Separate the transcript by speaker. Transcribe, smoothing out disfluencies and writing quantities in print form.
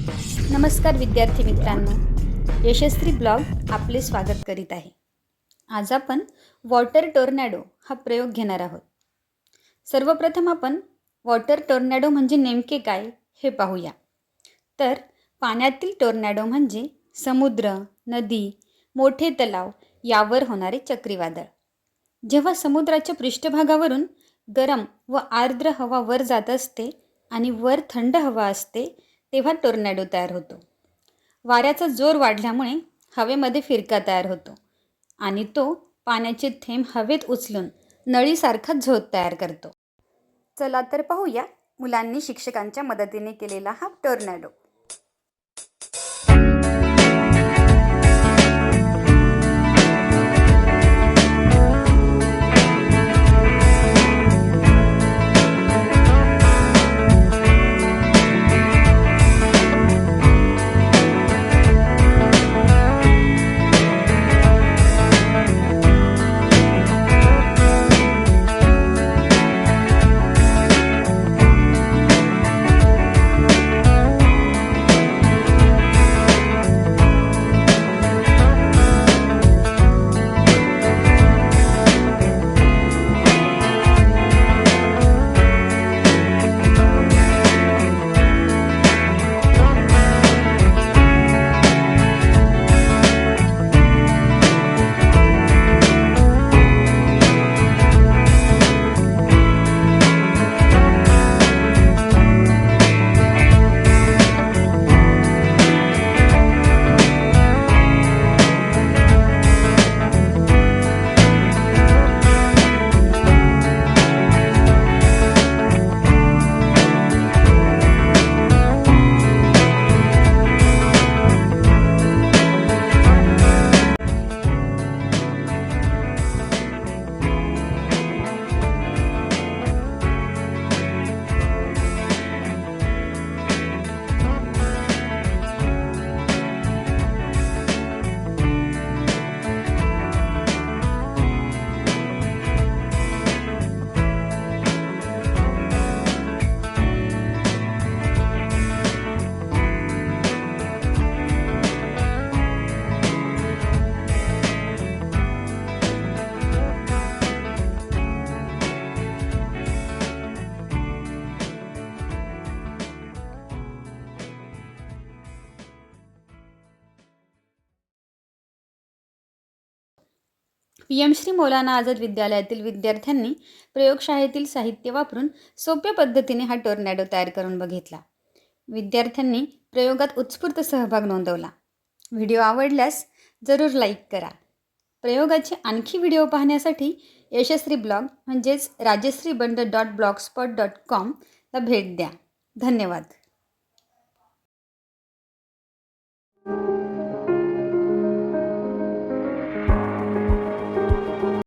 Speaker 1: नमस्कार विद्यार्थी मित्रांनो, यशस्वी ब्लॉग आपले स्वागत करीत आहे। आज आपण वॉटर टोर्नेडो हा प्रयोग घेणार आहोत। सर्वप्रथम आपण वॉटर टोर्नेडो म्हणजे नेमके काय हे पाहूया। तर पाण्यातील टोर्नेडो म्हणजे समुद्र, नदी, मोठे तलाव यावर होणारे चक्रीवादळ। जेव्हा समुद्राच्या पृष्ठभागावरून गरम व आर्द्र हवा वर जात असते आणि वर थंड हवा असते तेव्हा टोर्नेडो तयार होतो। वाऱ्याचा जोर वाढल्यामुळे हवेमध्ये फिरका तयार होतो आणि तो पाण्याचे थेंब हवेत उचलून नळीसारखा झोत तयार करतो। चला तर पाहूया मुलांनी शिक्षकांच्या मदतीने केलेला हा टोर्नेडो। PM श्री मौलाना आझाद विद्यालयातील विद्यार्थ्यांनी प्रयोगशाळेतील साहित्य वापरून सोप्या पद्धतीने हा टोर्नेडो तयार करून बघितला। विद्यार्थ्यांनी प्रयोगात उत्स्फूर्त सहभाग नोंदवला। व्हिडिओ आवडल्यास जरूर लाईक करा। प्रयोगाचे आणखी व्हिडिओ पाहण्यासाठी यशस्वी ब्लॉग म्हणजेच rajashriband.blogspot.com ला भेट द्या। धन्यवाद।